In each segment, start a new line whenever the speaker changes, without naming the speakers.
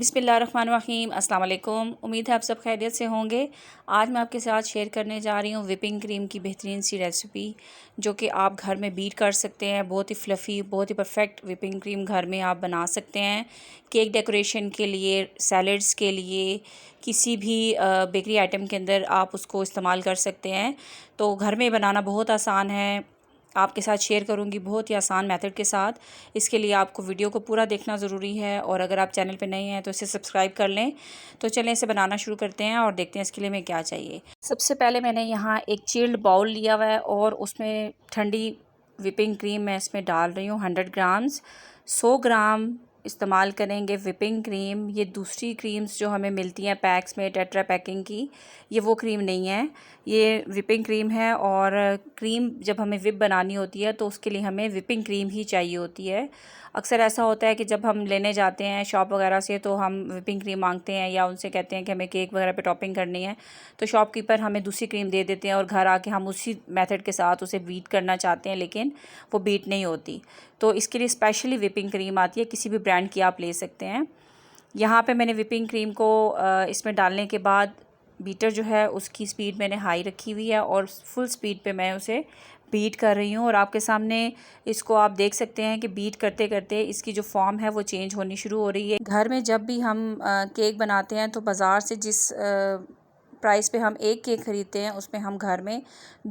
बिस्मिल्लाहिर्रहमानिर्रहीम अस्सलाम वालेकुम। उम्मीद है आप सब खैरियत से होंगे। आज मैं आपके साथ शेयर करने जा रही हूँ व्हिपिंग क्रीम की बेहतरीन सी रेसिपी, जो कि आप घर में बीट कर सकते हैं। बहुत ही फ्लफ़ी, बहुत ही परफेक्ट व्हिपिंग क्रीम घर में आप बना सकते हैं। केक डेकोरेशन के लिए, सैलड्स के लिए, किसी भी बेकरी आइटम के अंदर आप उसको इस्तेमाल कर सकते हैं। तो घर में बनाना बहुत आसान है। आपके साथ शेयर करूंगी बहुत ही आसान मेथड के साथ। इसके लिए आपको वीडियो को पूरा देखना ज़रूरी है, और अगर आप चैनल पे नए हैं तो इसे सब्सक्राइब कर लें। तो चलें इसे बनाना शुरू करते हैं और देखते हैं इसके लिए हमें क्या चाहिए। सबसे पहले मैंने यहाँ एक चिल्ड बाउल लिया हुआ है और उसमें ठंडी व्हिपिंग क्रीम मैं इसमें डाल रही हूँ 100 ग्राम्स। 100 ग्राम इस्तेमाल करेंगे व्हिपिंग क्रीम। ये दूसरी क्रीम्स जो हमें मिलती हैं पैक्स में, टेट्रा पैकिंग की, ये वो क्रीम नहीं है, ये व्हिपिंग क्रीम है। और क्रीम जब हमें व्हिप बनानी होती है तो उसके लिए हमें व्हिपिंग क्रीम ही चाहिए होती है। अक्सर ऐसा होता है कि जब हम लेने जाते हैं शॉप वगैरह से तो हम व्हिपिंग क्रीम मांगते हैं, या उनसे कहते हैं कि हमें केक वगैरह पे टॉपिंग करनी है, तो शॉपकीपर हमें दूसरी क्रीम दे देते हैं और घर आके हम उसी मेथड के साथ उसे बीट करना चाहते हैं, लेकिन वो बीट नहीं होती। तो इसके लिए स्पेशली व्हिपिंग क्रीम आती है, किसी भी ब्रांड की आप ले सकते हैं। यहाँ पे मैंने व्हिपिंग क्रीम को इसमें डालने के बाद बीटर जो है उसकी स्पीड मैंने हाई रखी हुई है और फुल स्पीड पे मैं उसे बीट कर रही हूँ। और आपके सामने इसको आप देख सकते हैं कि बीट करते करते इसकी जो फॉर्म है वो चेंज होनी शुरू हो रही है। घर में जब भी हम केक बनाते हैं तो बाज़ार से जिस प्राइस पे हम एक केक ख़रीदते हैं उसमें हम घर में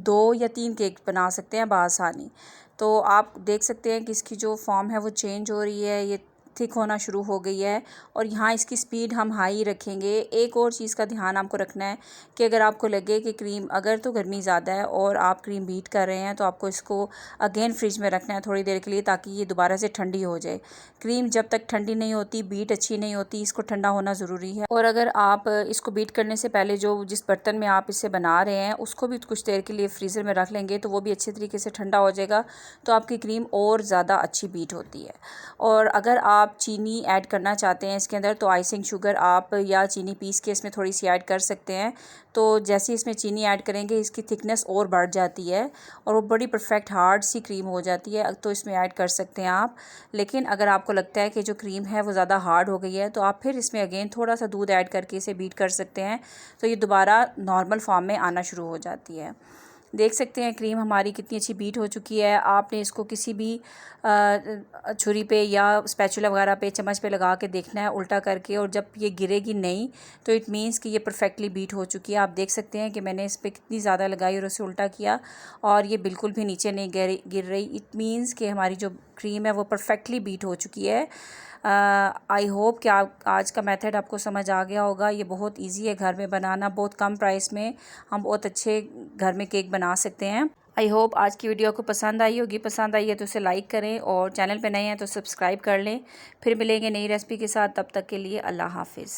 2 या 3 केक बना सकते हैं बआसानी। तो आप देख सकते हैं कि इसकी जो फॉर्म है वो चेंज हो रही है, ये थिक होना शुरू हो गई है। और यहाँ इसकी स्पीड हम हाई रखेंगे। एक और चीज़ का ध्यान आपको रखना है कि अगर आपको लगे कि क्रीम, अगर तो गर्मी ज़्यादा है और आप क्रीम बीट कर रहे हैं, तो आपको इसको अगेन फ्रिज में रखना है थोड़ी देर के लिए, ताकि ये दोबारा से ठंडी हो जाए। क्रीम जब तक ठंडी नहीं होती बीट अच्छी नहीं होती, इसको ठंडा होना ज़रूरी है। और अगर आप इसको बीट करने से पहले जो जिस बर्तन में आप इसे बना रहे हैं उसको भी कुछ देर के लिए फ्रीज़र में रख लेंगे तो वो भी अच्छे तरीके से ठंडा हो जाएगा, तो आपकी क्रीम और ज़्यादा अच्छी बीट होती है। और अगर आप चीनी ऐड करना चाहते हैं इसके अंदर, तो आइसिंग शुगर आप या चीनी पीस के इसमें थोड़ी सी ऐड कर सकते हैं। तो जैसे इसमें चीनी ऐड करेंगे इसकी थिकनेस और बढ़ जाती है और वो बड़ी परफेक्ट हार्ड सी क्रीम हो जाती है, तो इसमें ऐड कर सकते हैं आप। लेकिन अगर आपको लगता है कि जो क्रीम है वो ज़्यादा हार्ड हो गई है, तो आप फिर इसमें अगेन थोड़ा सा दूध ऐड करके इसे बीट कर सकते हैं, तो ये दोबारा नॉर्मल फॉर्म में आना शुरू हो जाती है। देख सकते हैं क्रीम हमारी कितनी अच्छी बीट हो चुकी है। आपने इसको किसी भी छुरी पे या स्पैचुला वगैरह पे, चम्मच पे लगा के देखना है उल्टा करके, और जब ये गिरेगी नहीं तो इट मीन्स कि ये परफेक्टली बीट हो चुकी है। आप देख सकते हैं कि मैंने इस पर कितनी ज़्यादा लगाई और उसे उल्टा किया और ये बिल्कुल भी नीचे नहीं गिर रही। इट मीन्स कि हमारी जो क्रीम है वो परफेक्टली बीट हो चुकी है। आई होप कि आज का मेथड आपको समझ आ गया होगा। ये बहुत इजी है घर में बनाना, बहुत कम प्राइस में हम बहुत अच्छे घर में केक बना सकते हैं। आई होप आज की वीडियो को पसंद आई होगी। पसंद आई है तो उसे लाइक करें, और चैनल पे नए हैं तो सब्सक्राइब कर लें। फिर मिलेंगे नई रेसिपी के साथ, तब तक के लिए अल्लाह हाफिज़।